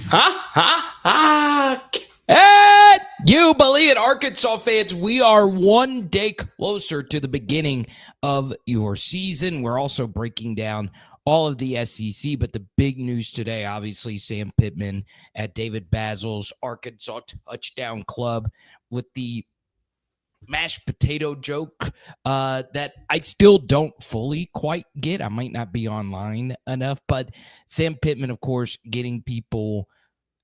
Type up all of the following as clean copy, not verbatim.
And you believe it, Arkansas fans, we are one day closer to the beginning of your season. We're also breaking down all of the SEC, but the big news today, obviously, Sam Pittman at David Basil's Arkansas Touchdown Club with the mashed potato joke that I still don't fully quite get. I might not be online enough, but Sam Pittman, of course, getting people,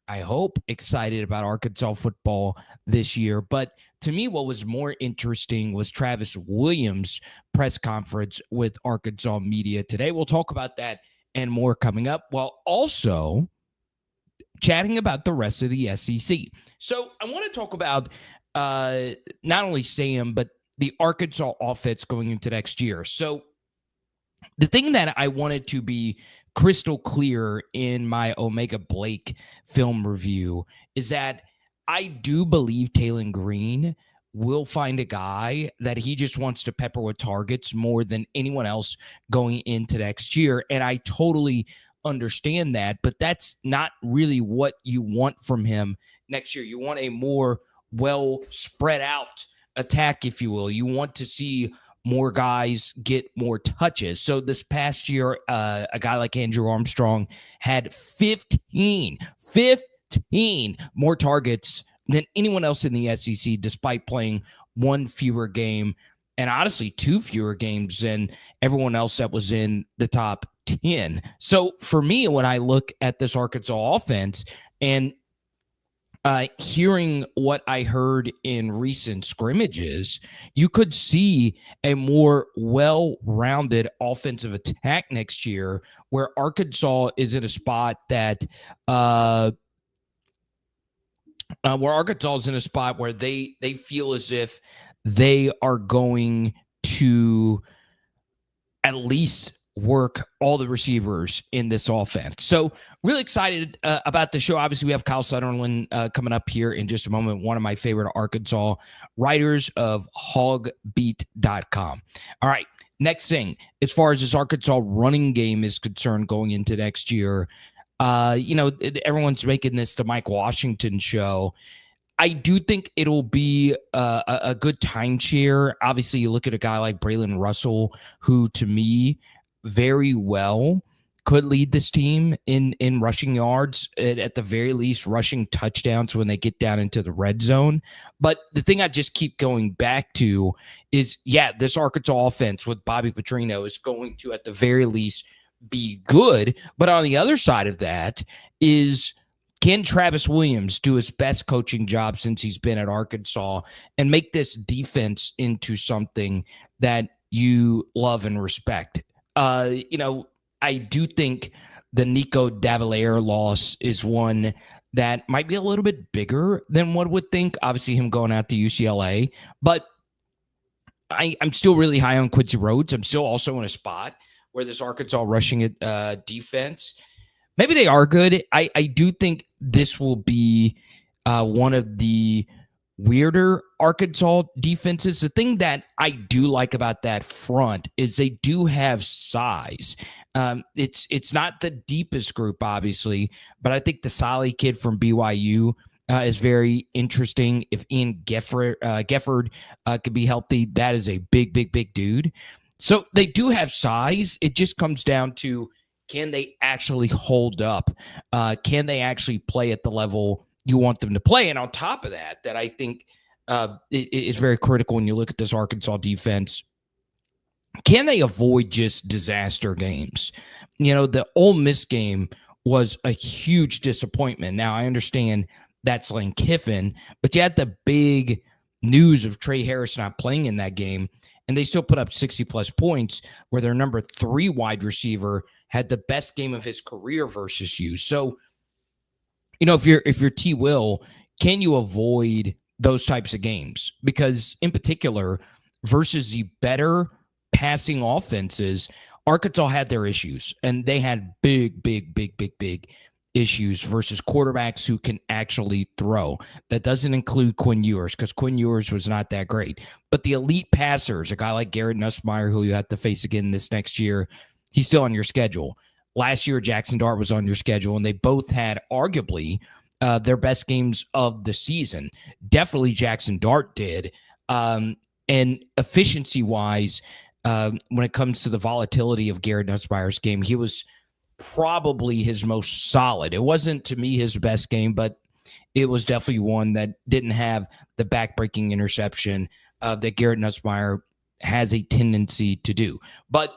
I hope, excited about Arkansas football this year. But to me, what was more interesting was Travis Williams' press conference with Arkansas media today. We'll talk about that and more coming up, while also chatting about the rest of the SEC. So I want to talk about not only Sam, but the Arkansas offense going into next year. So the thing that I wanted to be crystal clear in my Omega Blake film review is that I do believe Taylon Green will find a guy that he just wants to pepper with targets more than anyone else going into next year. And I totally understand that, but that's not really what you want from him next year. You want a more well spread out attack, if you will. You want to see more guys get more touches. So this past year, a guy like Andrew Armstrong had 15 more targets than anyone else in the SEC, despite playing one fewer game and honestly 2 fewer games than everyone else that was in the top 10. So for me, when I look at this Arkansas offense and hearing what I heard in recent scrimmages, you could see a more well-rounded offensive attack next year where Arkansas is in a spot that where they feel as if they are going to at least work all the receivers in this offense. So really excited about the show. Obviously, we have Kyle Sutherland coming up here in just a moment, one of my favorite Arkansas writers of hogbeat.com. All right, next thing, as far as this Arkansas running game is concerned going into next year, everyone's making this the Mike Washington show. I do think it'll be a good timeshare. Obviously, you look at a guy like Braylon Russell, who to me very well could lead this team in rushing yards, at the very least rushing touchdowns when they get down into the red zone. But the thing I just keep going back to is, this Arkansas offense with Bobby Petrino is going to, at the very least, be good. But on the other side of that is, can Travis Williams do his best coaching job since he's been at Arkansas and make this defense into something that you love and respect? I do think the Nico Davalier loss is one that might be a little bit bigger than one would think. Obviously, him going out to UCLA, but I'm still really high on Quincy Rhodes. I'm still also in a spot where this Arkansas rushing defense, maybe they are good. I do think this will be one of the weirder Arkansas defenses. The thing that I do like about that front is they do have size. It's not the deepest group, obviously, but I think the Solly kid from BYU is very interesting. If Ian Gefford could be healthy, that is a big dude. So they do have size. It just comes down to, can they actually hold up? Can they actually play at the level you want them to play? And on top of that I think is very critical when you look at this Arkansas defense, can they avoid just disaster games? The Ole Miss game was a huge disappointment. Now, I understand that's Lane Kiffin, but you had the big news of Trey Harris not playing in that game, and they still put up 60-plus points where their number 3 wide receiver had the best game of his career versus you. So, if you're T. Will, can you avoid those types of games? Because in particular, versus the better passing offenses, Arkansas had their issues, and they had big issues versus quarterbacks who can actually throw. That doesn't include Quinn Ewers, because Quinn Ewers was not that great. But the elite passers, a guy like Garrett Nussmeier, who you have to face again this next year, he's still on your schedule. last year Jackson Dart was on your schedule, and they both had arguably their best games of the season. Definitely Jackson Dart did. And efficiency-wise, when it comes to the volatility of Garrett Nussmeier's game, he was probably his most solid. It wasn't, to me, his best game, but it was definitely one that didn't have the backbreaking interception that Garrett Nussmeier has a tendency to do. But,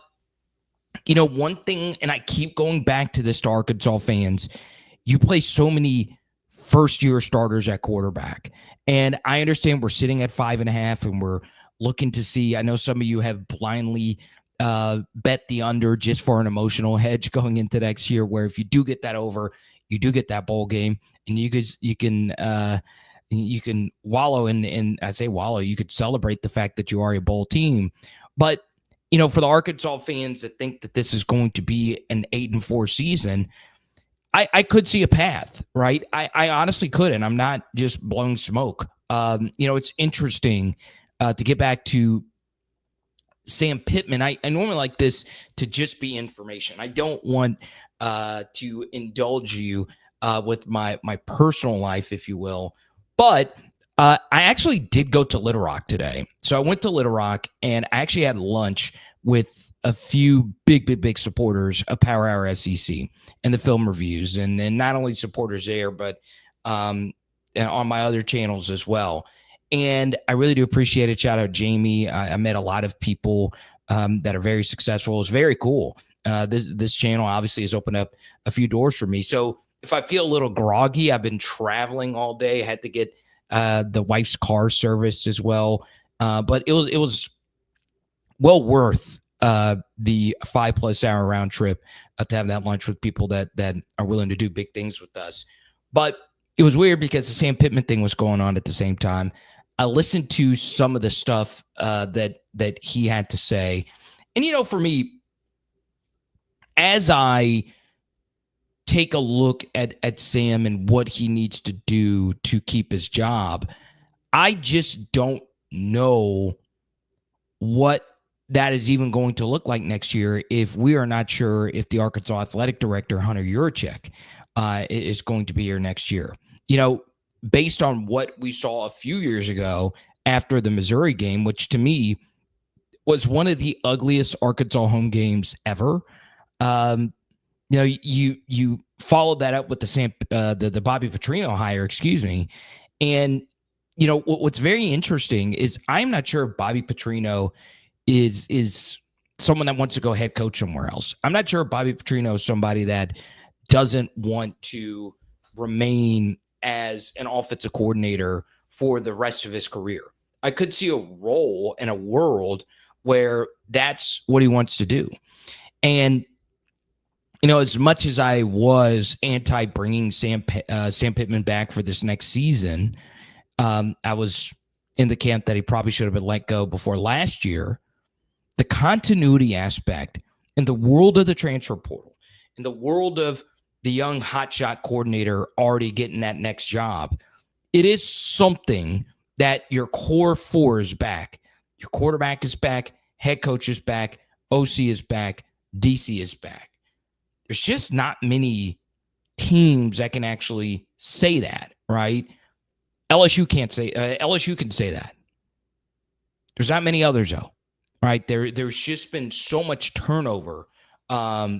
one thing, and I keep going back to this to Arkansas fans, you play so many first-year starters at quarterback. And I understand we're sitting at 5.5 and we're looking to see. I know some of you have blindly bet the under just for an emotional hedge going into next year, where if you do get that over, you do get that bowl game, and you can wallow in I say wallow, you could celebrate the fact that you are a bowl team. But for the Arkansas fans that think that this is going to be an 8-4 season, I could see a path, right? I honestly could, and I'm not just blowing smoke. It's interesting to get back to Sam Pittman. I normally like this to just be information. I don't want to indulge you with my personal life, if you will. But I actually did go to Little Rock today. So I went to Little Rock, and I actually had lunch with a few big supporters of Power Hour SEC and the film reviews, and not only supporters there, but on my other channels as well. And I really do appreciate it. Shout out Jamie. I met a lot of people that are very successful. It was very cool. This channel obviously has opened up a few doors for me. So if I feel a little groggy, I've been traveling all day. I had to get the wife's car serviced as well. But it was well worth the 5+ hour round trip to have that lunch with people that are willing to do big things with us. But it was weird because the Sam Pittman thing was going on at the same time. I listened to some of the stuff that he had to say. And, for me, as I take a look at Sam and what he needs to do to keep his job, I just don't know what that is even going to look like next year if we are not sure if the Arkansas athletic director, Hunter Yurachek, is going to be here next year. Based on what we saw a few years ago after the Missouri game, which to me was one of the ugliest Arkansas home games ever. You followed that up with the Bobby Petrino hire, and what's very interesting is I'm not sure if Bobby Petrino is someone that wants to go head coach somewhere else. I'm not sure if Bobby Petrino is somebody that doesn't want to remain as an offensive coordinator for the rest of his career. I could see a role in a world where that's what he wants to do. And, as much as I was anti bringing Sam Pittman back for this next season, I was in the camp that he probably should have been let go before last year. The continuity aspect in the world of the transfer portal, in the world of the young hotshot coordinator already getting that next job, it is something that your core four is back. Your quarterback is back, head coach is back, OC is back, DC is back. There's just not many teams that can actually say that, right? LSU can't say. LSU can say that. There's not many others though, right? There's just been so much turnover in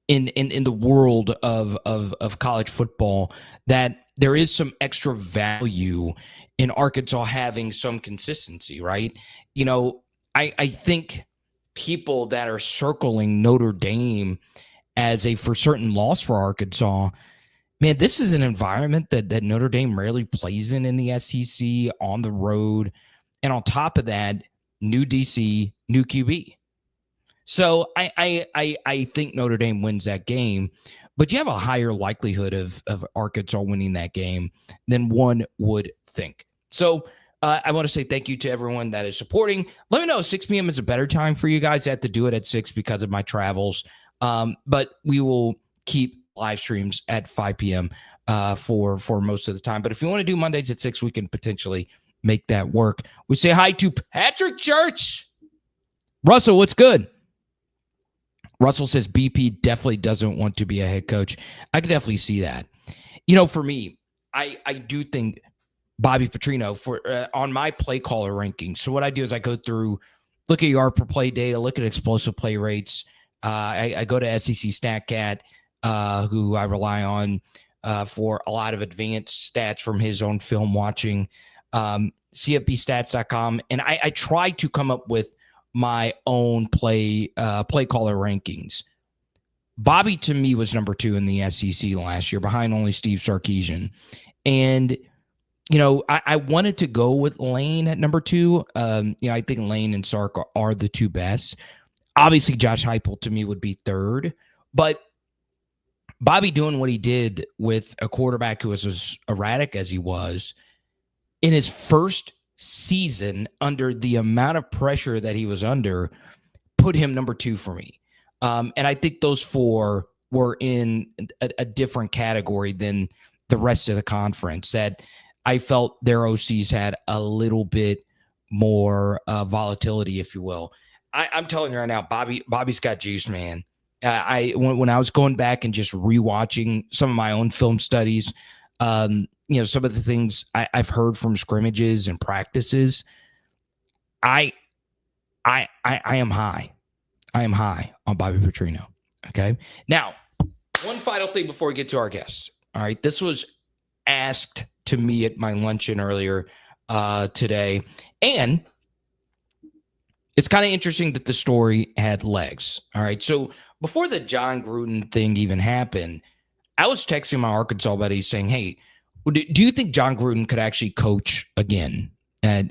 the world of college football that there is some extra value in Arkansas having some consistency, right? I think people that are circling Notre Dame as a for certain loss for Arkansas, man, this is an environment that Notre Dame rarely plays in the SEC, on the road. And on top of that, new DC, new QB. So I think Notre Dame wins that game, but you have a higher likelihood of Arkansas winning that game than one would think. So I want to say thank you to everyone that is supporting. Let me know if 6 p.m. is a better time for you guys. I have to do it at 6 because of my travels. But we will keep live streams at 5 p.m. For most of the time. But if you want to do Mondays at 6, we can potentially make that work. We say hi to Patrick Church. Russell, what's good? Russell says BP definitely doesn't want to be a head coach. I could definitely see that. For me, I do think Bobby Petrino for on my play caller rankings. So what I do is I go through, look at yard per play data, look at explosive play rates. I go to SEC StatCat, who I rely on for a lot of advanced stats from his own film watching, CFBstats.com, and I try to come up with my own play caller rankings. Bobby, to me, was number 2 in the SEC last year, behind only Steve Sarkisian. And, I wanted to go with Lane at number 2. I think Lane and Sark are the 2 best. Obviously, Josh Heupel, to me, would be 3rd. But Bobby doing what he did with a quarterback who was as erratic as he was in his first season under the amount of pressure that he was under, put him number 2 for me. And I think those 4 were in a different category than the rest of the conference, that I felt their OCs had a little bit more volatility, if you will. I'm telling you right now, Bobby's got juice, man. When I was going back and just rewatching some of my own film studies, some of the things I've heard from scrimmages and practices, I am high. I am high on Bobby Petrino. Okay. Now, one final thing before we get to our guests. All right. This was asked to me at my luncheon earlier today. And it's kind of interesting that the story had legs. All right. So before the John Gruden thing even happened, I was texting my Arkansas buddy saying, hey, do you think John Gruden could actually coach again at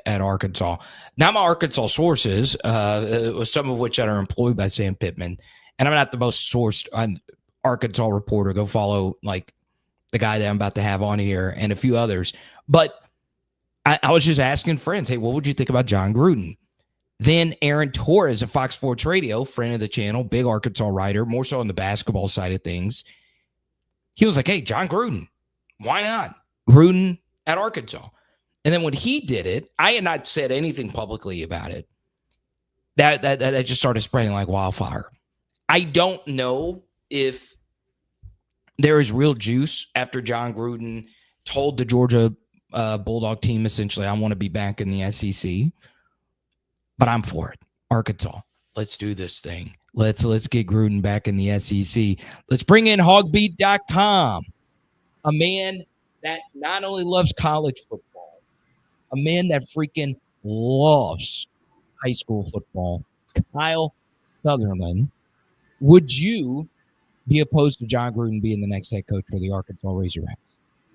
Arkansas? Now, my Arkansas sources, some of which that are employed by Sam Pittman, and I'm not the most sourced Arkansas reporter. Go follow like the guy that I'm about to have on here and a few others. But I was just asking friends, hey, what would you think about John Gruden? Then Aaron Torres of Fox Sports Radio, friend of the channel, big Arkansas writer, more so on the basketball side of things. He was like, hey, John Gruden, why not? Gruden at Arkansas. And then when he did it, I had not said anything publicly about it. That just started spreading like wildfire. I don't know if there is real juice after John Gruden told the Georgia Bulldog team, essentially, I want to be back in the SEC. But I'm for it. Arkansas, let's do this thing. Let's get Gruden back in the SEC. Let's bring in hogbeat.com, a man that not only loves college football, a man that freaking loves high school football, Kyle Sutherland. Would you be opposed to John Gruden being the next head coach for the Arkansas Razorbacks?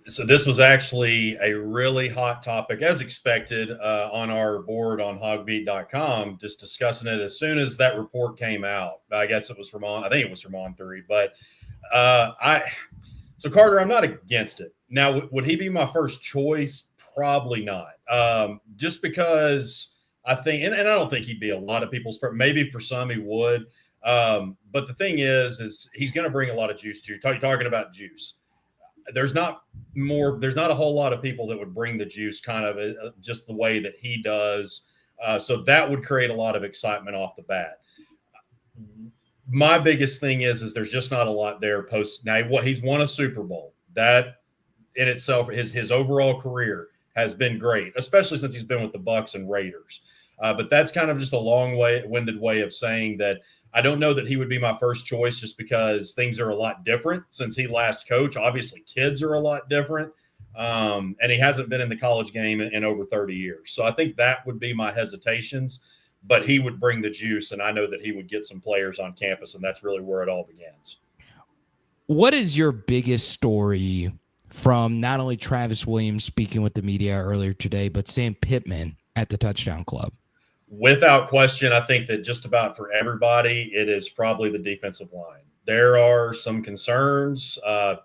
So this was actually a really hot topic, as expected, on our board on hogbeat.com, just discussing it as soon as that report came out. I guess it was from I think it was from On3. But so Carter, I'm not against it. Now, would he be my first choice? Probably not. Just because I think, and I don't think he'd be a lot of people's first. Maybe for some he would. But the thing is he's going to bring a lot of juice to you. Talking about juice. There's not a whole lot of people that would bring the juice kind of just the way that he does. So that would create a lot of excitement off the bat. My biggest thing is there's just not a lot there post. Now, he's won a Super Bowl. That in itself, his overall career has been great, especially since he's been with the Bucs and Raiders. But that's kind of just a long-winded way of saying that I don't know that he would be my first choice just because things are a lot different since he last coached. Obviously, kids are a lot different, and he hasn't been in the college game in over 30 years. So I think that would be my hesitations, but he would bring the juice, and I know that he would get some players on campus, and that's really where it all begins. What is your biggest story from not only Travis Williams speaking with the media earlier today, but Sam Pittman at the Touchdown Club? Without question, I think that just about for everybody, it is probably the defensive line. There are some concerns. I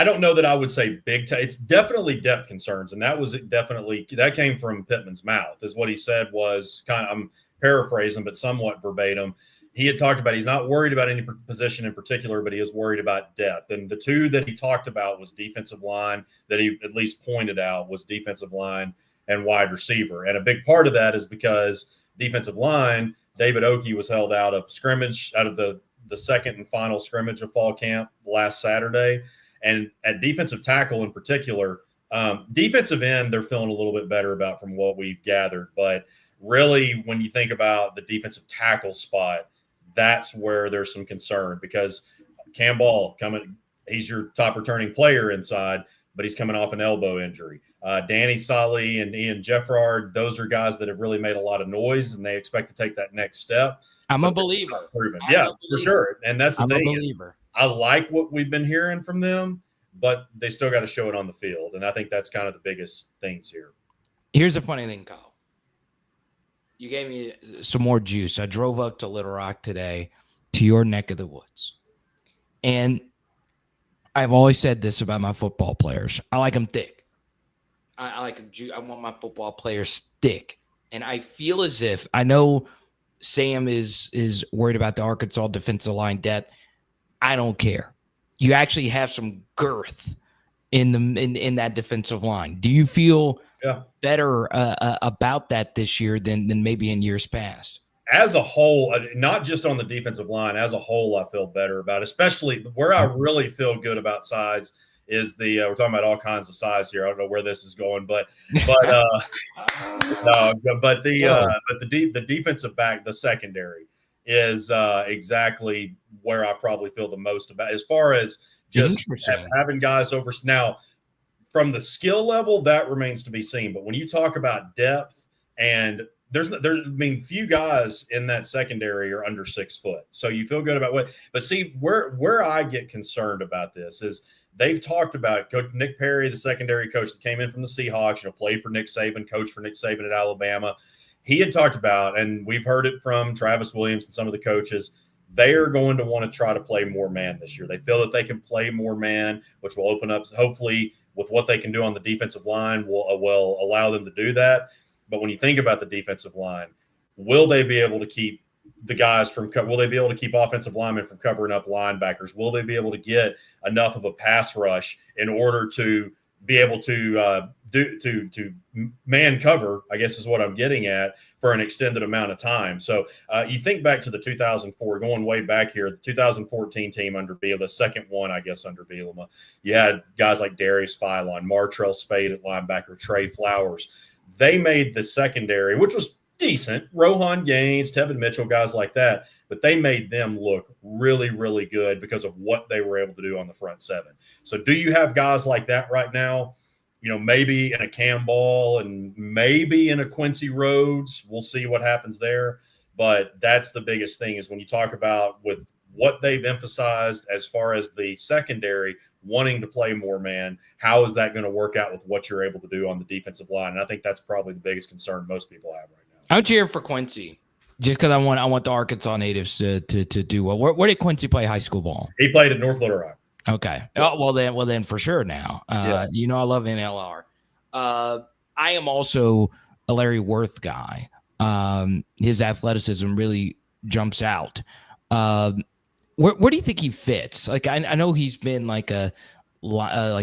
don't know that I would say it's definitely depth concerns, and that came from Pittman's mouth. Is what he said was I'm paraphrasing, but somewhat verbatim. He had talked about he's not worried about any position in particular, but he is worried about depth. And the two that he talked about was defensive line, that he at least pointed out was defensive line and wide receiver. And a big part of that is because defensive line David Oakey was held out of the second and final scrimmage of fall camp last Saturday. And at defensive tackle in particular, defensive end, they're feeling a little bit better about from what we've gathered. But really, when you think about the defensive tackle spot, that's where there's some concern because Cam Ball he's your top returning player inside, but he's coming off an elbow injury. Danny Solly and Ian Jeffrard, those are guys that have really made a lot of noise, and they expect to take that next step. I'm a believer. Yeah, for sure. And that's the thing. I'm a believer. I like what we've been hearing from them, but they still got to show it on the field. And I think that's kind of the biggest things here. Here's the funny thing, Kyle. You gave me some more juice. I drove up to Little Rock today to your neck of the woods. And I've always said this about my football players. I like them thick. I like them. I want my football players thick. And I feel as if I know Sam is worried about the Arkansas defensive line depth. I don't care. You actually have some girth in that defensive line. Do you feel better about that this year than maybe in years past? As a whole, not just on the defensive line, as a whole, I feel better about it. Especially where I really feel good about size is we're talking about all kinds of size here. I don't know where this is going, but the defensive back, the secondary is exactly where I probably feel the most about as far as just having guys over. Now, from the skill level, that remains to be seen. But when you talk about depth and few guys in that secondary are under 6 foot. So you feel good about but see, where I get concerned about this is they've talked about Coach Nick Perry, the secondary coach that came in from the Seahawks, played for Nick Saban, coached for Nick Saban at Alabama. He had talked about, and we've heard it from Travis Williams and some of the coaches, they are going to want to try to play more man this year. They feel that they can play more man, which will open up, hopefully, with what they can do on the defensive line, will allow them to do that. But when you think about the defensive line, will they be able to keep the guys will they be able to keep offensive linemen from covering up linebackers? Will they be able to get enough of a pass rush in order to be able to man cover, I guess is what I'm getting at, for an extended amount of time. So you think back to the 2004, going way back here, the 2014 team under Bielema, the second one, I guess, under Bielema. You had guys like Darius Philon, Martrell Spade at linebacker, Trey Flowers. They made the secondary, which was decent, Rohan Gaines, Tevin Mitchell, guys like that, but they made them look really, really good because of what they were able to do on the front seven. So do you have guys like that right now? Maybe in a Cam Ball and maybe in a Quincy Rhodes. We'll see what happens there. But that's the biggest thing is when you talk about with what they've emphasized as far as the secondary wanting to play more man, how is that going to work out with what you're able to do on the defensive line? And I think that's probably the biggest concern most people have right now. I'm cheering for Quincy just because I want the Arkansas natives to do well. Where did Quincy play high school ball? He played at North Little Rock. Okay. Oh, well then for sure now. I love NLR. I am also a Larry Worth guy. His athleticism really jumps out. Where do you think he fits? Like I know he's been like a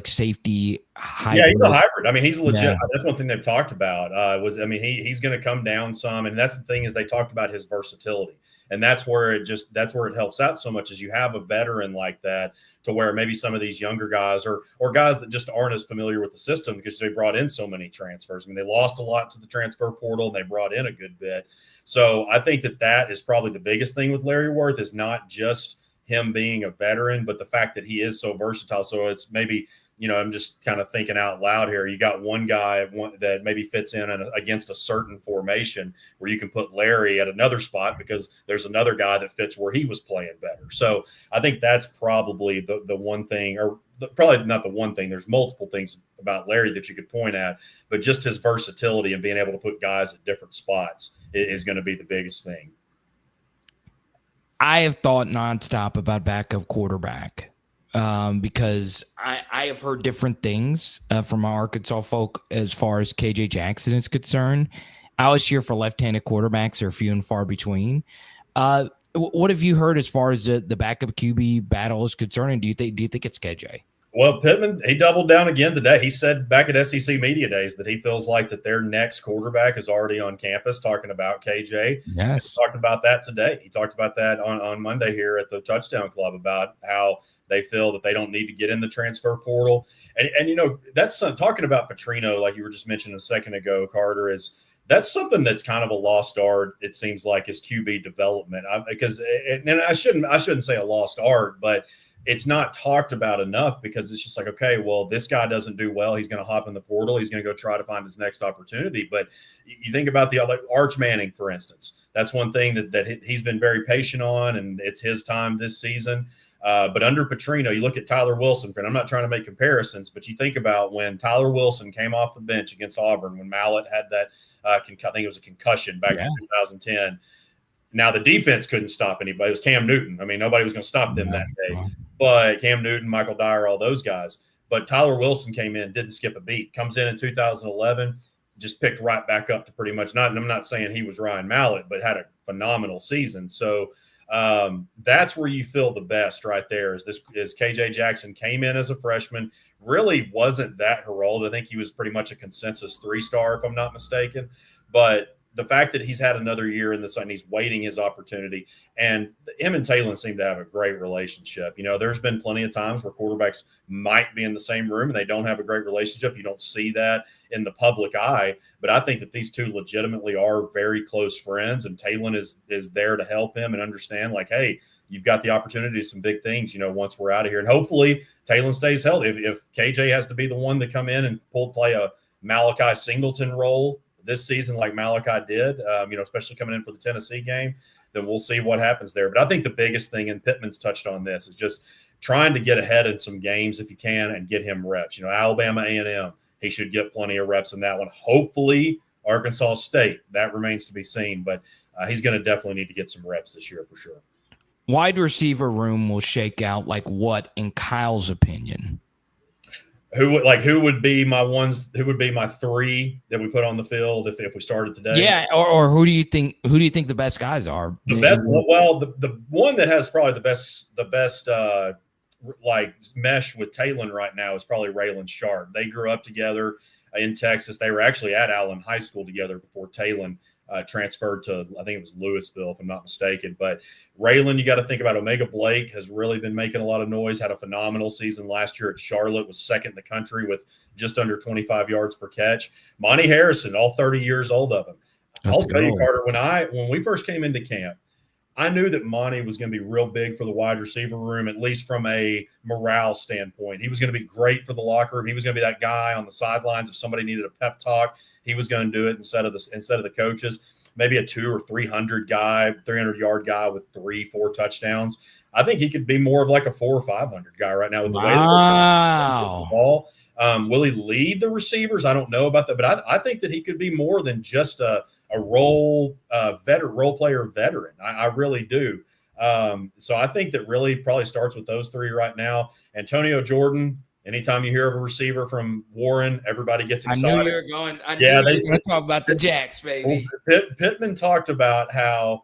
safety hybrid. Yeah, he's a hybrid. I mean, he's legit. Yeah. That's one thing they've talked about. He's going to come down some, and that's the thing is they talked about his versatility, and that's where it helps out so much is you have a veteran like that to where maybe some of these younger guys or guys that just aren't as familiar with the system because they brought in so many transfers. I mean, they lost a lot to the transfer portal, and they brought in a good bit. So I think that is probably the biggest thing with Larry Worth is not just him being a veteran, but the fact that he is so versatile. So it's maybe, I'm just kind of thinking out loud here. You got one guy that maybe fits in against a certain formation where you can put Larry at another spot because there's another guy that fits where he was playing better. So I think that's probably the one thing, or probably not the one thing. There's multiple things about Larry that you could point at, but just his versatility and being able to put guys at different spots is going to be the biggest thing. I have thought nonstop about backup quarterback because I have heard different things from our Arkansas folk as far as KJ Jackson is concerned. I always cheer for left-handed quarterbacks. They're few and far between. What have you heard as far as the backup QB battle is concerned? And do you think it's KJ? Well, Pittman, he doubled down again today. He said back at SEC Media Days that he feels like that their next quarterback is already on campus, talking about KJ. Yes. He talked about that today. He talked about that on Monday here at the Touchdown Club about how they feel that they don't need to get in the transfer portal. And you know, that's talking about Petrino, like you were just mentioning a second ago, Carter, is that's something that's kind of a lost art, it seems like, is QB development. Because I shouldn't say a lost art, but it's not talked about enough because it's just like, okay, well, this guy doesn't do well. He's going to hop in the portal. He's going to go try to find his next opportunity. But you think about the other, Arch Manning, for instance. That's one thing that he's been very patient on, and it's his time this season. But under Petrino, you look at Tyler Wilson, and I'm not trying to make comparisons, but you think about when Tyler Wilson came off the bench against Auburn, when Mallett had that, I think it was a concussion back in 2010. Now, the defense couldn't stop anybody. It was Cam Newton. I mean, nobody was going to stop them that day. But Cam Newton, Michael Dyer, all those guys. But Tyler Wilson came in, didn't skip a beat. Comes in 2011, just picked right back up to pretty much not. And I'm not saying he was Ryan Mallett, but had a phenomenal season. So that's where you feel the best right there. Is KJ Jackson came in as a freshman, really wasn't that heralded. I think he was pretty much a consensus 3-star, if I'm not mistaken. But the fact that he's had another year in this and he's waiting his opportunity, and him and Talon seem to have a great relationship. You know, there's been plenty of times where quarterbacks might be in the same room and they don't have a great relationship. You don't see that in the public eye, but I think that these two legitimately are very close friends, and Talon is there to help him and understand, like, hey, you've got the opportunity to do some big things, you know, once we're out of here. And hopefully Talon stays healthy. If KJ has to be the one to come in and play a Malachi Singleton role this season like Malachi did, you know, especially coming in for the Tennessee game, then we'll see what happens there. But I think the biggest thing, and Pittman's touched on this, is just trying to get ahead in some games if you can and get him reps. You know, Alabama A&M, he should get plenty of reps in that one. Hopefully Arkansas State, that remains to be seen. But he's going to definitely need to get some reps this year for sure. Wide receiver room will shake out like what, in Kyle's opinion? Who would be my ones? Who would be my three that we put on the field if we started today? Yeah, or who do you think the best guys are? The best. Well, the one that has probably the best like mesh with Talon right now is probably Raylan Sharp. They grew up together in Texas. They were actually at Allen High School together before Talon transferred to, I think it was Louisville, if I'm not mistaken. But Raylan, you got to think about Omega Blake has really been making a lot of noise, had a phenomenal season last year at Charlotte, was second in the country with just under 25 yards per catch. Monty Harrison, all 30 years old of him. I'll tell you, Carter, when we first came into camp, I knew that Monty was going to be real big for the wide receiver room, at least from a morale standpoint. He was going to be great for the locker room. He was going to be that guy on the sidelines. If somebody needed a pep talk, he was going to do it instead of the coaches. Maybe a 200 or 300 guy, 300-yard guy with 3-4 touchdowns. I think he could be more of like a 400 or 500 guy right now with the way the ball. Will he lead the receivers? I don't know about that, but I think that he could be more than just a role player veteran. I really do. So I think that really probably starts with those three right now. Antonio Jordan. Anytime you hear of a receiver from Warren, everybody gets excited. I knew you were going. They were going to talk about the Jacks, baby. Pittman talked about how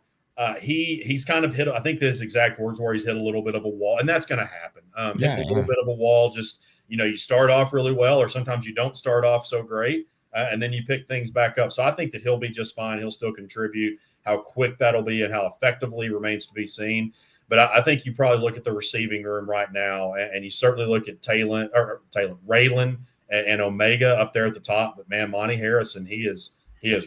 he's kind of hit. I think his exact words were he's hit a little bit of a wall, and that's going to happen. Hit a little bit of a wall. Just, you know, you start off really well, or sometimes you don't start off so great, and then you pick things back up. So I think that he'll be just fine. He'll still contribute. How quick that'll be and how effectively remains to be seen. But I think you probably look at the receiving room right now, and you certainly look at Raylan and Omega up there at the top. But man, Monty Harrison, he has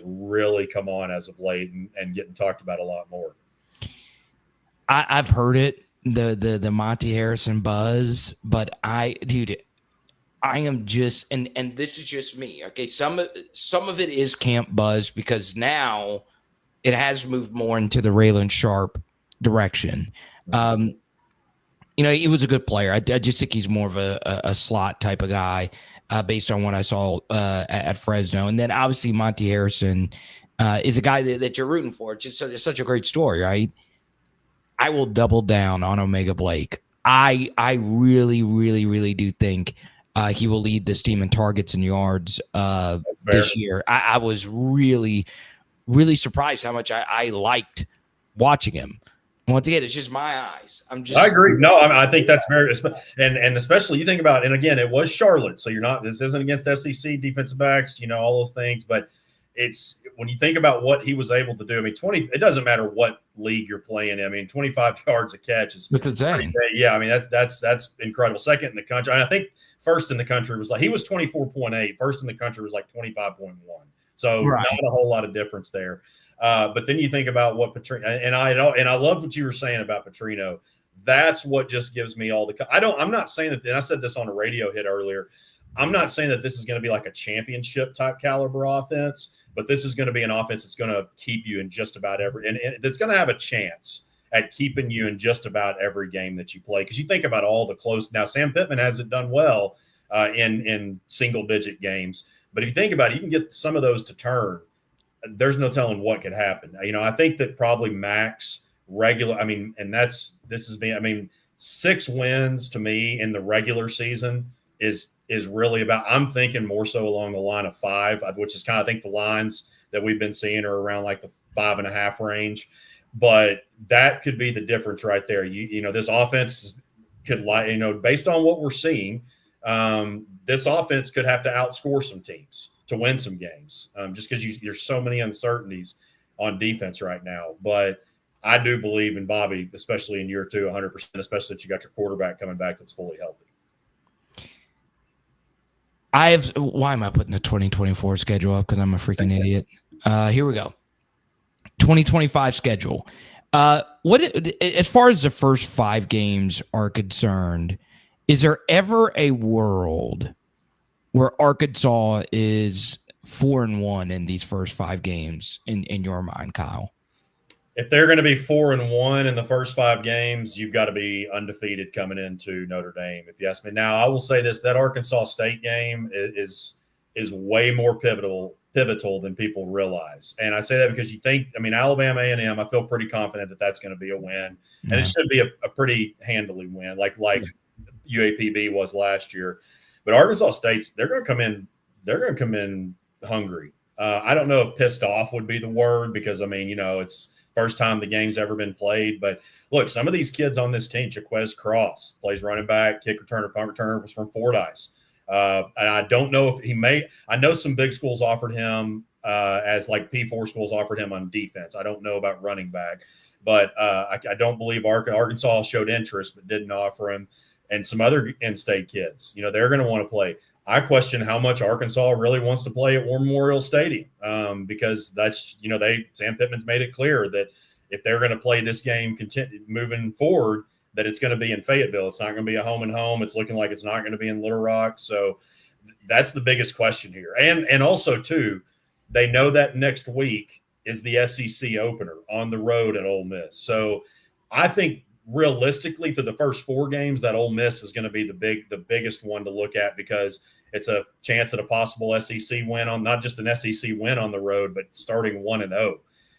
really come on as of late and getting talked about a lot more. I've heard it, the Monty Harrison buzz, but I am just, and this is just me. Okay, some of it is camp buzz because now it has moved more into the Raylan Sharp direction. You know, he was a good player. I just think he's more of a slot type of guy based on what I saw at Fresno. And then obviously Monty Harrison is a guy that you're rooting for. It's just such a great story, right? I will double down on Omega Blake. I really, really, really do think he will lead this team in targets and yards this year. I was really, really surprised how much I liked watching him. Once again, it's just my eyes. I agree. No, I think that's very, and especially you think about, and again, it was Charlotte, so this isn't against SEC defensive backs, all those things, but it's when you think about what he was able to do. I mean, it doesn't matter what league you're playing in. I mean, 25 yards a catch is that's insane. Yeah, I mean that's incredible. Second in the country, and I think first in the country was he was 24.8. First in the country was like 25.1. So not a whole lot of difference there. But then you think about what Petrino, and I love what you were saying about Petrino. That's what just gives me all the. I'm not saying that. And I said this on a radio hit earlier. I'm not saying that this is going to be like a championship type caliber offense, but this is going to be an offense that's going to keep you in just about every, and that's going to have a chance at keeping you in just about every game that you play. Because you think about all the close. Now, Sam Pittman hasn't done well in single digit games, but if you think about it, you can get some of those to turn. There's no telling what could happen. I think that probably max regular. This has been. 6 wins to me in the regular season is really about. I'm thinking more so along the line of 5, which is kind of, I think the lines that we've been seeing are around like the 5.5 range. But that could be the difference right there. This offense could, based on what we're seeing, this offense could have to outscore some teams to win some games, just because there's so many uncertainties on defense right now. But I do believe in Bobby, especially in year 2, 100%, especially that you got your quarterback coming back that's fully healthy. Why am I putting the 2024 schedule up? Because I'm a freaking idiot. Here we go. 2025 schedule. As far as the first 5 games are concerned, is there ever a world where Arkansas is 4-1 in these first 5 games in your mind, Kyle? If they're going to be 4-1 in the first 5 games, you've got to be undefeated coming into Notre Dame, if you ask me. Now, I will say this: that Arkansas State game is way more pivotal than people realize. And I say that because you think, Alabama A&M, I feel pretty confident that that's going to be a win. And it should be a pretty handily win, like UAPB was last year. But Arkansas State's, they're going to come in hungry. I don't know if pissed off would be the word, because it's first time the game's ever been played. But look, some of these kids on this team, Jaquez Cross plays running back, kick returner, punt returner, was from Fordyce. And I don't know if I know some big schools offered him as like P4 schools offered him on defense. I don't know about running back, but I don't believe Arkansas showed interest but didn't offer him. And some other in-state kids, they're going to want to play. I question how much Arkansas really wants to play at War Memorial Stadium, because that's, Sam Pittman's made it clear that if they're going to play this game moving forward, that it's going to be in Fayetteville. It's not going to be a home and home. It's looking like it's not going to be in Little Rock. So that's the biggest question here. And also, too, they know that next week is the SEC opener on the road at Ole Miss. So I think realistically, to the first 4 games, that Ole Miss is going to be the biggest one to look at, because it's a chance at a possible SEC win on, not just an SEC win on the road, but starting 1-0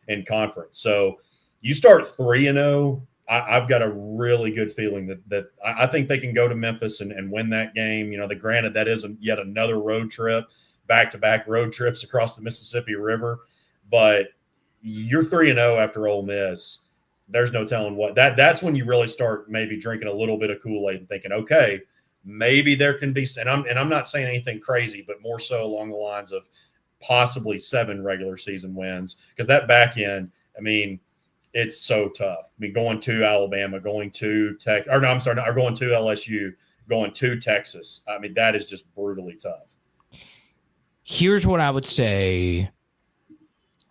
in conference. So you start 3-0. I've got a really good feeling that I think they can go to Memphis and win that game. Granted, that is yet another road trip, back-to-back road trips across the Mississippi River, but you're 3-0 after Ole Miss. There's no telling what that's when you really start maybe drinking a little bit of Kool-Aid and thinking, okay, maybe there can be, and I'm not saying anything crazy, but more so along the lines of possibly 7 regular season wins, because that back end, it's so tough. Going to Alabama, going to going to LSU, going to Texas. That is just brutally tough. Here's what I would say.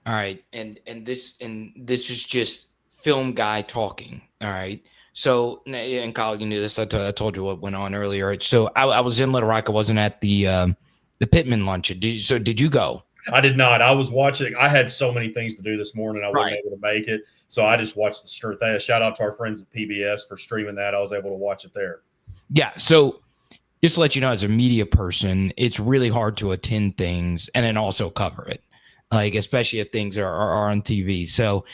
All right, and this is just film guy talking. All right. So, and Kyle, you knew this. I told you what went on earlier. So I was in Little Rock. I wasn't at the Pittman luncheon. Did you go? I did not. I was watching. I had so many things to do this morning. I wasn't able to make it. So I just watched the stream. Shout out to our friends at PBS for streaming that. I was able to watch it there. Yeah. So just to let you know, as a media person, it's really hard to attend things and then also cover it, like especially if things are on TV. So,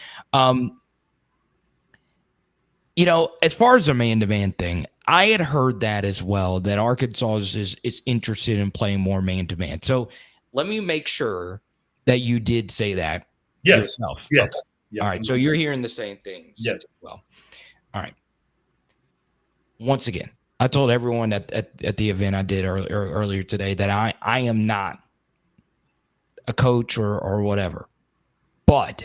as far as the man-to-man thing, I had heard that as well, that Arkansas is interested in playing more man-to-man. So let me make sure that you did say that yourself. Yes. Okay. Yeah. All right. So you're hearing the same things. Yes. Well, all right. Once again, I told everyone at the event I did earlier today that I am not a coach or whatever, but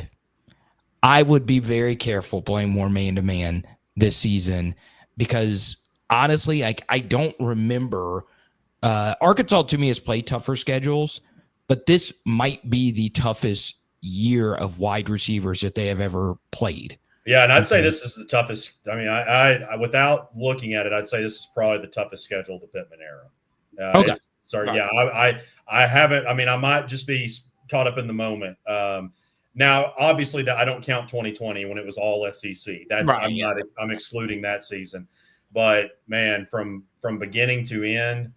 I would be very careful playing more man-to-man this season because honestly, I don't remember. Arkansas to me has played tougher schedules, but this might be the toughest year of wide receivers that they have ever played. Yeah, and I'd say this is the toughest. I mean, I without looking at it, I'd say this is probably the toughest schedule of the Pittman era. Okay. Sorry, Right. yeah, I haven't. I mean, I might just be caught up in the moment. Now, obviously, that I don't count 2020 when it was all SEC. That's Right, I'm excluding that season. But man, from beginning to end,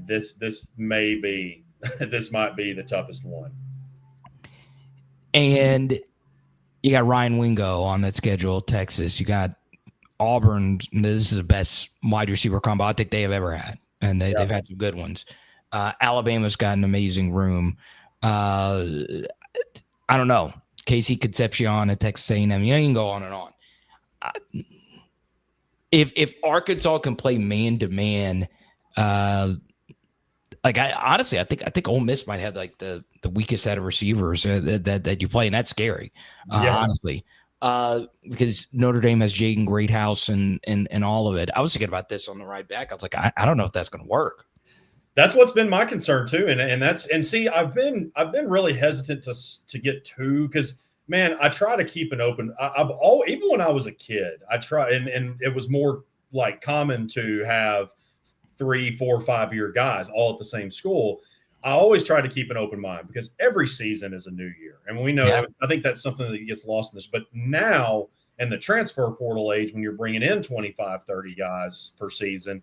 this may be this might be the toughest one. And you got Ryan Wingo on that schedule, Texas. You got Auburn. This is the best wide receiver combo I think they have ever had, and they've had some good ones. Alabama's got an amazing room. I don't know. Casey Concepcion at Texas A&M. You can go on and on. If Arkansas can play man to man, like I think Ole Miss might have like the weakest set of receivers that you play, and that's scary, honestly. Because Notre Dame has Jaden Greathouse and all of it. I was thinking about this on the ride back. I was like, I don't know if that's going to work. That's what's been my concern too, and see, I've been really hesitant to get too, because man, I try to keep an open. Even when I was a kid, I try, and it was more like common to have 3, 4, 5-year guys all at the same school. I always try to keep an open mind because every season is a new year, and we know I think that's something that gets lost in this. But now in the transfer portal age, when you're bringing in 25, 30 guys per season,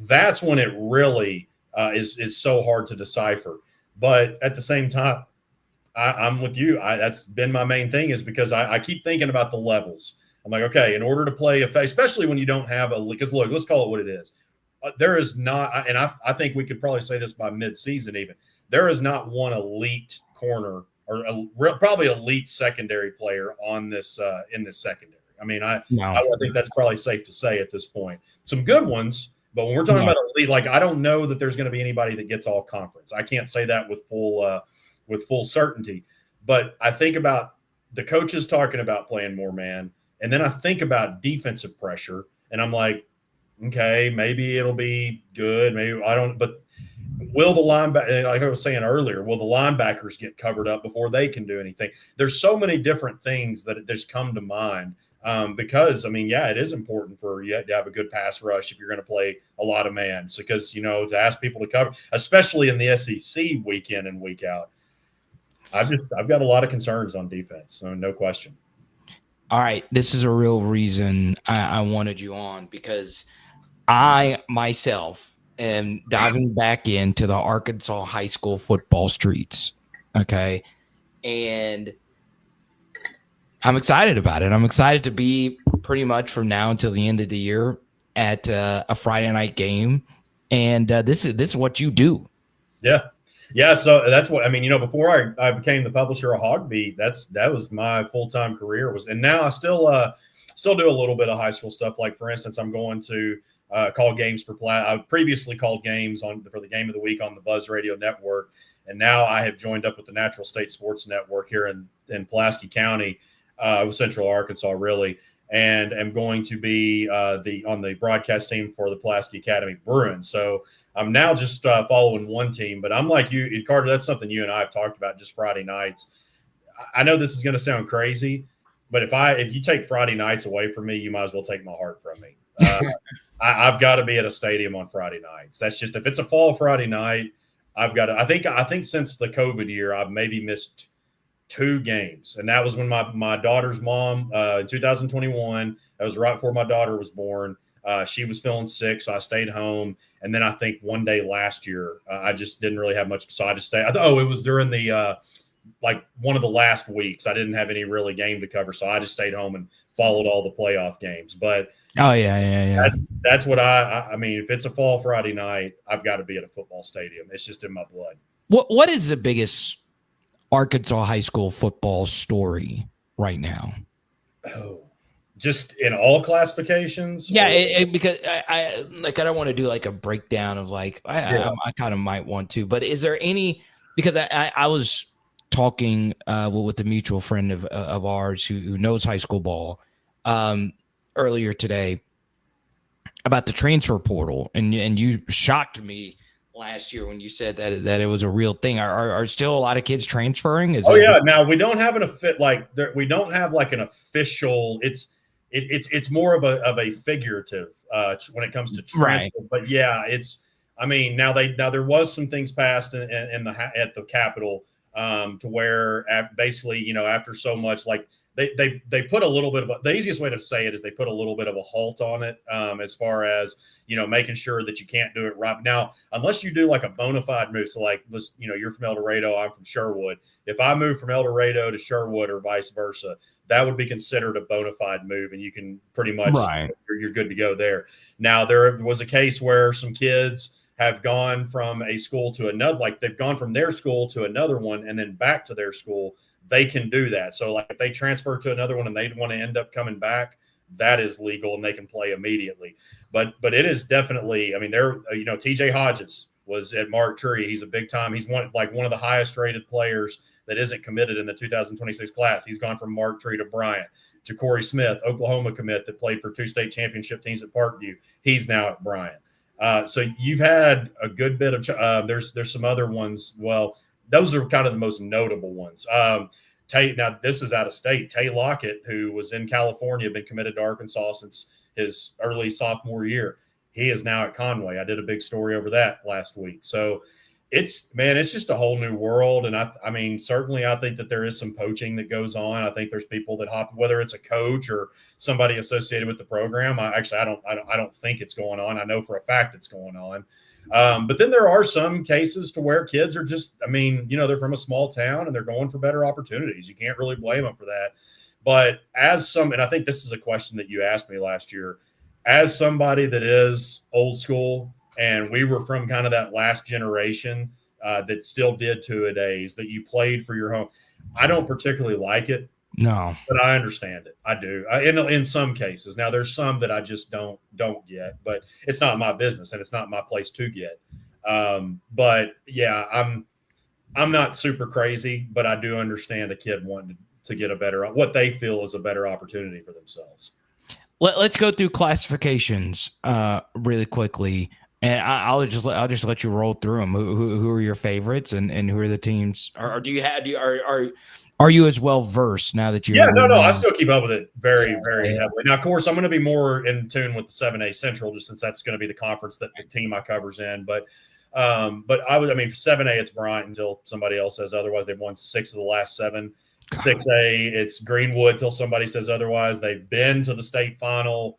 that's when it really is so hard to decipher. But at the same time, I'm with you. That's been my main thing, is because I keep thinking about the levels. I'm like, okay, in order to play especially when you don't have because look, let's call it what it is. There is not, and I think we could probably say this by mid-season even, there is not one elite corner or probably elite secondary player on this in this secondary. I mean, I think that's probably safe to say at this point. Some good ones, but when we're talking about elite, like I don't know that there's going to be anybody that gets all conference. I can't say that with full certainty. But I think about the coaches talking about playing more man, and then I think about defensive pressure, and I'm like, okay, maybe it'll be good. Maybe I don't. But will the linebacker, like I was saying earlier, will the linebackers get covered up before they can do anything? There's so many different things that just come to mind. Because, I mean, yeah, it is important for you to have a good pass rush if you're going to play a lot of man. So, because, to ask people to cover, especially in the SEC week in and week out, I've got a lot of concerns on defense. So no question. All right. This is a real reason I wanted you on, because I myself am diving back into the Arkansas high school football streets. Okay. And I'm excited about it. I'm excited to be pretty much from now until the end of the year at a Friday night game. And this is what you do. Yeah. Yeah. So that's what, I mean, before I became the publisher of Hog Beat, that was my full-time career and now I still do a little bit of high school stuff. Like, for instance, I'm going to call games for I previously called games for the Game of the Week on the Buzz Radio Network. And now I have joined up with the Natural State Sports Network here in Pulaski County, Central Arkansas, really, and am going to be on the broadcast team for the Pulaski Academy Bruins. So I'm now just following one team, but I'm like you, Carter. That's something you and I have talked about, just Friday nights. I know this is going to sound crazy, but if you take Friday nights away from me, you might as well take my heart from me. I've got to be at a stadium on Friday nights. That's just, if it's a fall Friday night, I've got to. I think since the COVID year, I've maybe missed 2 games, and that was when my daughter's mom in 2021. That was right before my daughter was born. She was feeling sick, so I stayed home. And then I think one day last year, I just didn't really have much, so I just stayed. It was during the like one of the last weeks. I didn't have any really game to cover, so I just stayed home and followed all the playoff games. But that's what I mean. If it's a fall Friday night, I've got to be at a football stadium. It's just in my blood. What is the biggest Arkansas high school football story right now? Oh, just in all classifications? Yeah, because I don't want to do like a breakdown of like I kind of might want to, but is there any, because I was talking with a mutual friend of ours who knows high school ball earlier today about the transfer portal, and you shocked me last year when you said that it was a real thing. Are still a lot of kids transferring? Now we don't have we don't have like an official. It's more of a figurative when it comes to transfer. Right. But yeah, I mean, now there was some things passed in at the Capitol to where basically, after so much, like they put a little bit of the easiest way to say it is they put a little bit of a halt on it, as far as making sure that you can't do it right now unless you do like a bona fide move. So like, you're from El Dorado, I'm from Sherwood. If I move from El Dorado to Sherwood or vice versa, that would be considered a bona fide move, and you can pretty much you're good to go there. Now there was a case where some kids have gone from a school to another, like they've gone from their school to another one and then back to their school. They can do that. So like if they transfer to another one and they want to end up coming back, that is legal and they can play immediately. But it is definitely, I mean, TJ Hodges was at Mark Tree. He's a big time. He's one of the highest rated players that isn't committed in the 2026 class. He's gone from Mark Tree to Bryant. Ja'Cory Smith, Oklahoma commit that played for 2 state championship teams at Parkview. He's now at Bryant. So you've had a good bit of there's some other ones. Well, those are kind of the most notable ones. Now this is out of state. Tay Lockett, who was in California, been committed to Arkansas since his early sophomore year. He is now at Conway. I did a big story over that last week. So it's just a whole new world. And I mean, certainly I think that there is some poaching that goes on. I think there's people that hop, whether it's a coach or somebody associated with the program. I don't think it's going on. I know for a fact it's going on. But then there are some cases to where kids are just, they're from a small town and they're going for better opportunities. You can't really blame them for that. But and I think this is a question that you asked me last year, as somebody that is old school, and we were from kind of that last generation that still did two-a-days, that you played for your home. I don't particularly like it. No, but I understand it. I do. In some cases. Now there's some that I just don't get, but it's not my business and it's not my place to get. But yeah, I'm not super crazy, but I do understand a kid wanting to get what they feel is a better opportunity for themselves. Let's go through classifications really quickly, and I'll just let you roll through them. Who are your favorites, and who are the teams? Are you as well versed now that you're? Yeah, no, I still keep up with it very, very heavily. Now, of course, I'm going to be more in tune with the 7A Central, just since that's going to be the conference that the team I cover's in. But for 7A, it's Bryant until somebody else says otherwise. They've won 6 of the last 7. 6A, it's Greenwood till somebody says otherwise. They've been to the state final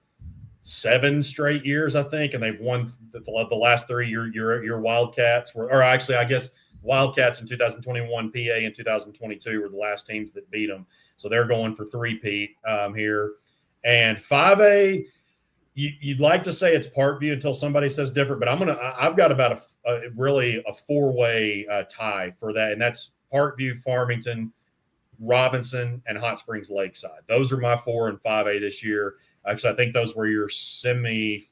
7 straight years, I think, and they've won the last 3. Your Wildcats or actually, I guess Wildcats in 2021, PA in 2022 were the last teams that beat them. So they're going for 3-peat here. And 5A, you'd like to say it's Parkview until somebody says different, but I've got about a 4-way tie for that, and that's Parkview, Farmington, Robinson, and Hot Springs Lakeside. Those are my 4 and 5A this year. Actually, I think those were your 3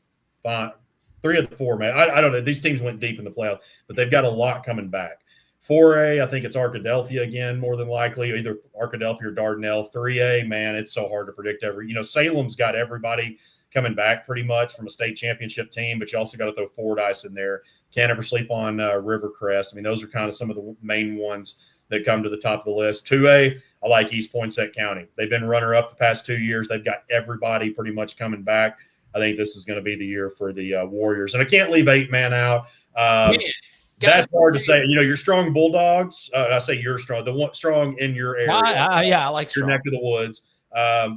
of the 4, man. I don't know. These teams went deep in the playoffs, but they've got a lot coming back. 4A, I think it's Arkadelphia again, more than likely, either Arkadelphia or Dardanelle. 3A, man, it's so hard to predict. Salem's got everybody coming back pretty much from a state championship team, but you also got to throw Fordyce in there. Can't ever sleep on Rivercrest. Those are kind of some of the main ones that come to the top of the list. 2A, I like East Poinsett County. They've been runner-up the past 2 years. They've got everybody pretty much coming back. I think this is going to be the year for the Warriors. And I can't leave 8-man out. That's hard to say. Your strong Bulldogs, I say you're strong, the one strong in your area. I like your neck of the woods.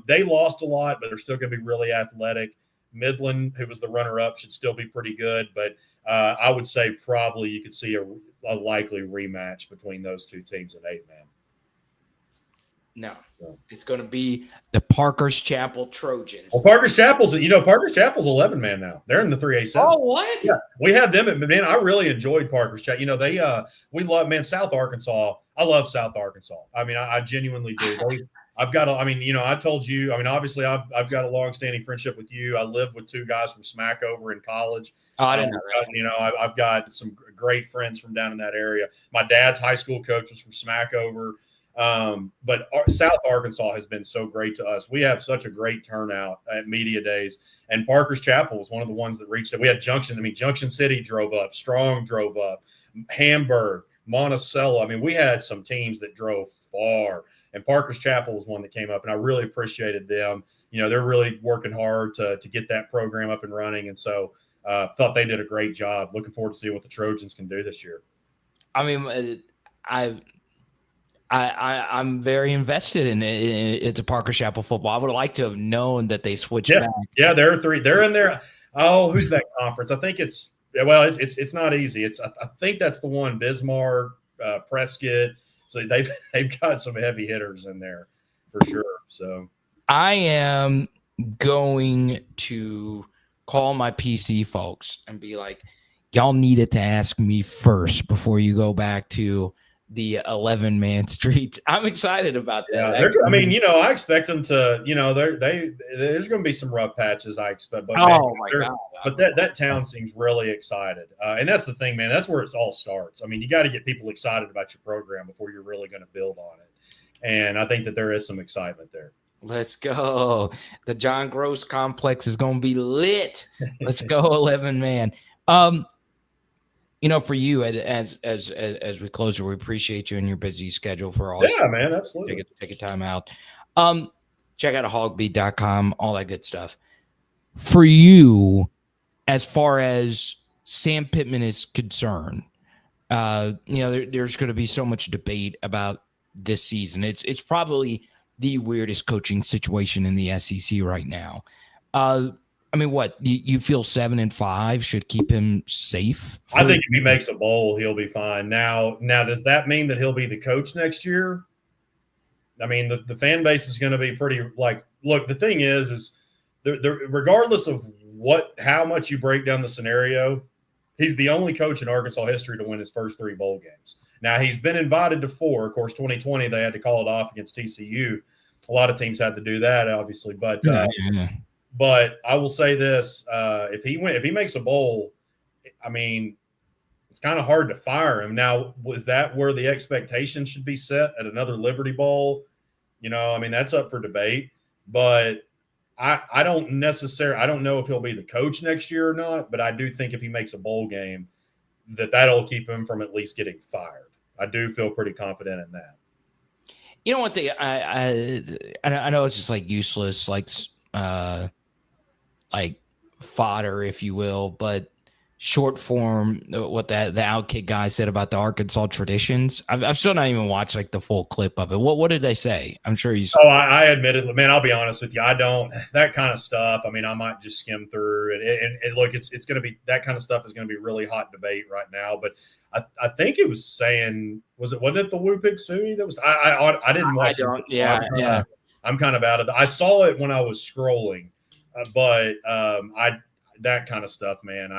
They lost a lot, but they're still going to be really athletic. Midland, who was the runner-up, should still be pretty good. But I would say probably you could see a likely rematch between those two teams at 8-man. No, it's going to be the Parker's Chapel Trojans. Well, Parker's Chapel's 11-man now. They're in the 3A7. Oh, what? Yeah, we had them. Man, I really enjoyed Parker's Chapel. We love, South Arkansas. I love South Arkansas. I genuinely do. I've got, I mean, I told you, I mean, obviously I've got a long-standing friendship with you. I lived with two guys from Smackover in college. Oh, I didn't know that. I've got some great friends from down in that area. My dad's high school coach was from Smackover. But South Arkansas has been so great to us. We have such a great turnout at media days, and Parker's Chapel was one of the ones that reached it. We had Junction City drove up, Strong drove up, Hamburg, Monticello. I mean, we had some teams that drove far, and Parker's Chapel was one that came up, and I really appreciated them. They're really working hard to get that program up and running, and so thought they did a great job. Looking forward to seeing what the Trojans can do this year. I mean, I'm very invested in it. It's a Parker Chapel football. I would like to have known that they switched back. Yeah, there are three. They're in there. Oh, who's that conference? I think it's not easy. I think that's the one, Bismarck, Prescott. So they've got some heavy hitters in there for sure. So I am going to call my PC folks and be like, y'all needed to ask me first before you go back to the 11-man streets. I'm excited about that. Yeah, I expect them to, there's going to be some rough patches, I expect. But God. But that town seems really excited. And that's the thing, man. That's where it all starts. I mean, you got to get people excited about your program before you're really going to build on it. And I think that there is some excitement there. Let's go. The John Gross complex is going to be lit. Let's go 11-man. For you, as we close, we appreciate you and your busy schedule for all. Yeah, man, absolutely. Take a time out. Check out hogbeat.com, all that good stuff. For you, as far as Sam Pittman is concerned, there's going to be so much debate about this season. It's probably the weirdest coaching situation in the SEC right now. I mean, what you feel 7-5 should keep him safe? I think if he makes a bowl, he'll be fine. Now, does that mean that he'll be the coach next year? I mean, the fan base is going to be pretty look. The thing is regardless of how much you break down the scenario, he's the only coach in Arkansas history to win his first 3 bowl games. Now he's been invited to 4. Of course, 2020 they had to call it off against TCU. A lot of teams had to do that, obviously, but. But I will say this: if he makes a bowl, I mean, it's kind of hard to fire him. Now, was that where the expectation should be set at another Liberty Bowl? I mean, that's up for debate. But I don't know if he'll be the coach next year or not. But I do think if he makes a bowl game, that'll keep him from at least getting fired. I do feel pretty confident in that. You know what? I know it's just useless, fodder, if you will, but short form, what the Outkick guy said about the Arkansas traditions. I've still not even watched the full clip of it. What did they say? I'm sure he's. Oh, I admit it, man. I'll be honest with you. I don't that kind of stuff. I mean, I might just skim through it. And look, it's going to be that kind of stuff is going to be really hot debate right now. But I think it was saying wasn't it the Woo Pig Suey that was? I didn't watch it. Yeah. I'm kind of out of I saw it when I was scrolling. But that kind of stuff, man,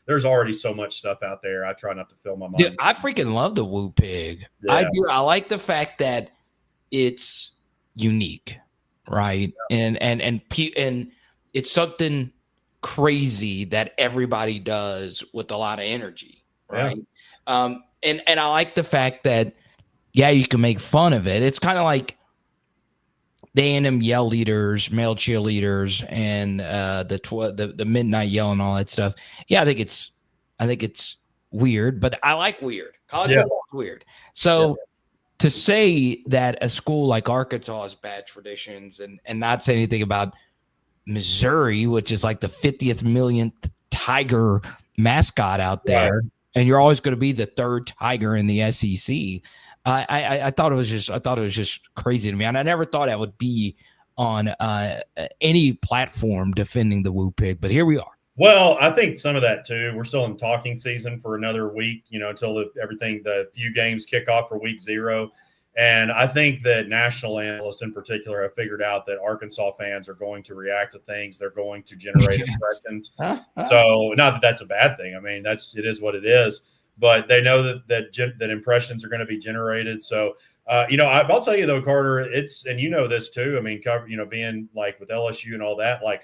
there's already so much stuff out there. I try not to fill my mind. Dude, I freaking love the Woo Pig. Yeah. I do. I like the fact that it's unique, right? Yeah. And it's something crazy that everybody does with a lot of energy, right? Yeah. And I like the fact that you can make fun of it. It's kind of like the A&M yell leaders, male cheerleaders, and the midnight yell and all that stuff. Yeah, I think it's weird, but I like weird. College football is weird. So to say that a school like Arkansas has bad traditions and not say anything about Missouri, which is the 50th millionth Tiger mascot out there, and you're always going to be the 3rd Tiger in the SEC. I thought it was just crazy to me, and I never thought I would be on any platform defending the Woo Pig, but here we are. Well, I think some of that too. We're still in talking season for another week, until the few games kick off for week 0. And I think that national analysts in particular have figured out that Arkansas fans are going to react to things. They're going to generate impressions. So not that that's a bad thing. I mean, it is what it is. but they know that impressions are going to be generated. So, I'll tell you though, Carter, and you know this too. I mean, being like with LSU and all that, like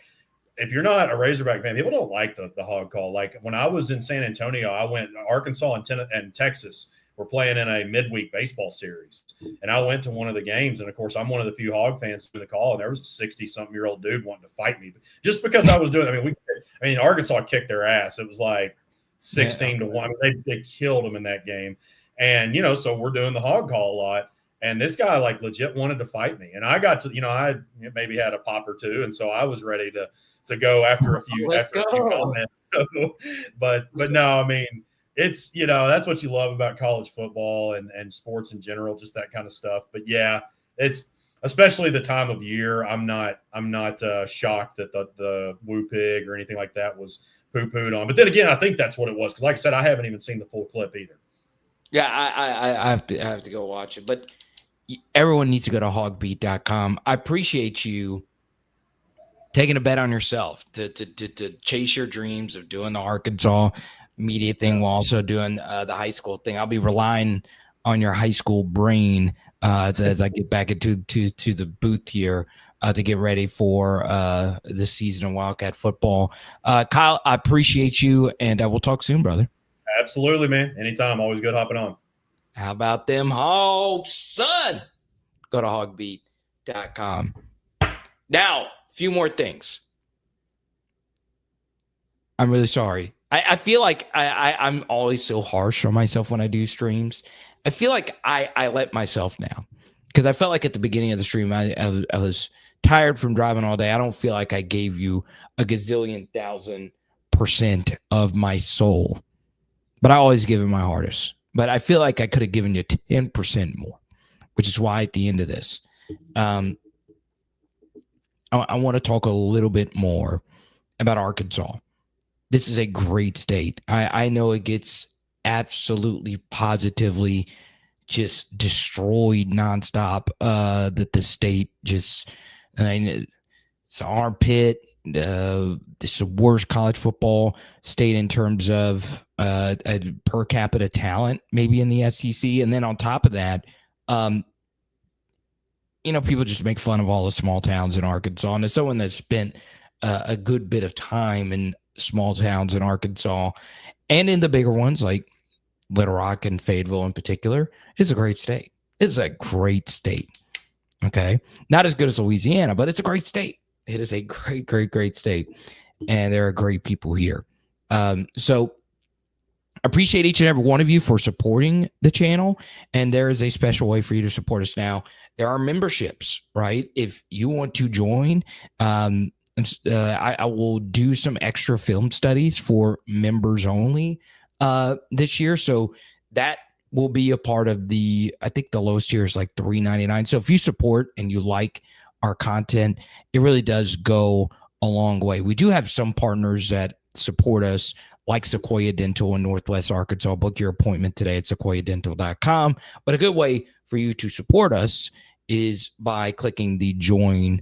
if you're not a Razorback fan, people don't like the hog call. Like when I was in San Antonio, I went Arkansas and Texas were playing in a midweek baseball series, and I went to one of the games. And of course, I'm one of the few hog fans in the call, and there was a 60-something-year-old dude wanting to fight me just because I was doing. I mean, Arkansas kicked their ass. It was like 16-1. They killed them in that game, and so we're doing the hog call a lot. And this guy like legit wanted to fight me, and I got to, I maybe had a pop or two, and so I was ready to go after a few comments. So, but no, I mean, it's that's what you love about college football and sports in general, just that kind of stuff. But yeah, it's especially the time of year. I'm not shocked that the woo pig or anything like that was poo-pooed on. But then again, I think that's what it was because, like I said, I haven't even seen the full clip either. Yeah, I have to go watch it, but everyone needs to go to hogbeat.com. I appreciate you taking a bet on yourself to chase your dreams of doing the Arkansas media thing while also doing the high school thing. I'll be relying on your high school brain as I get back into the booth here to get ready for the season of Wildcat football. Kyle, I appreciate you, and we'll talk soon, brother. Absolutely, man. Anytime. Always good hopping on. How about them hogs, son? Go to hogbeat.com. Now, a few more things. I'm really sorry. I feel like I'm always so harsh on myself when I do streams. I feel like I let myself now because I felt like at the beginning of the stream, I was tired from driving all day. I don't feel like I gave you a gazillion 1,000% of my soul, but I always give it my hardest. But I feel like I could have given you 10% more, which is why at the end of this, I want to talk a little bit more about Arkansas. This is a great state. I know it gets absolutely positively just destroyed nonstop. That the state just, it's an armpit. It's the worst college football state in terms of per capita talent, maybe in the SEC. And then on top of that, people just make fun of all the small towns in Arkansas. And as someone that spent a good bit of time in small towns in Arkansas and in the bigger ones like Little Rock and Fayetteville in particular, it's a great state. It's a great state. Okay. Not as good as Louisiana, but it's a great state. It is a great, great, great state. And there are great people here. So appreciate each and every one of you for supporting the channel. And there is a special way for you to support us now. There are memberships, right? If you want to join, I will do some extra film studies for members only this year. So that will be a part of I think the lowest tier is like $3.99. So if you support and you like our content, it really does go a long way. We do have some partners that support us, like Sequoia Dental in Northwest Arkansas. Book your appointment today at sequoiadental.com. But a good way for you to support us is by clicking the join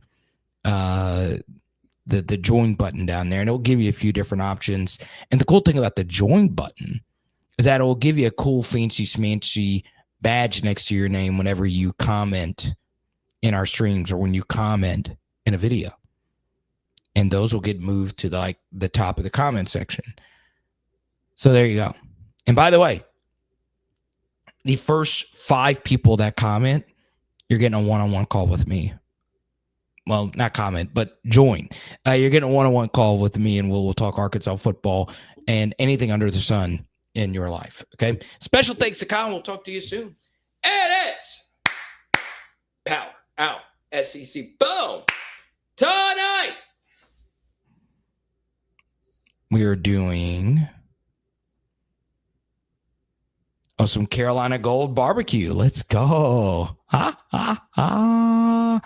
the join button down there, and it'll give you a few different options. And the cool thing about the join button is that it'll give you a cool, fancy, smancy badge next to your name whenever you comment in our streams or when you comment in a video. And those will get moved to the top of the comment section. So there you go. And by the way, the first 5 people that comment, you're getting a one-on-one call with me. Well, not comment, but join. You're getting a one-on-one call with me, and we'll talk Arkansas football and anything under the sun in your life. Okay. Special thanks to Kyle. We'll talk to you soon. It is Power Out SEC. Boom. Tonight we are doing some Carolina Gold barbecue. Let's go. Ha, ha, ha.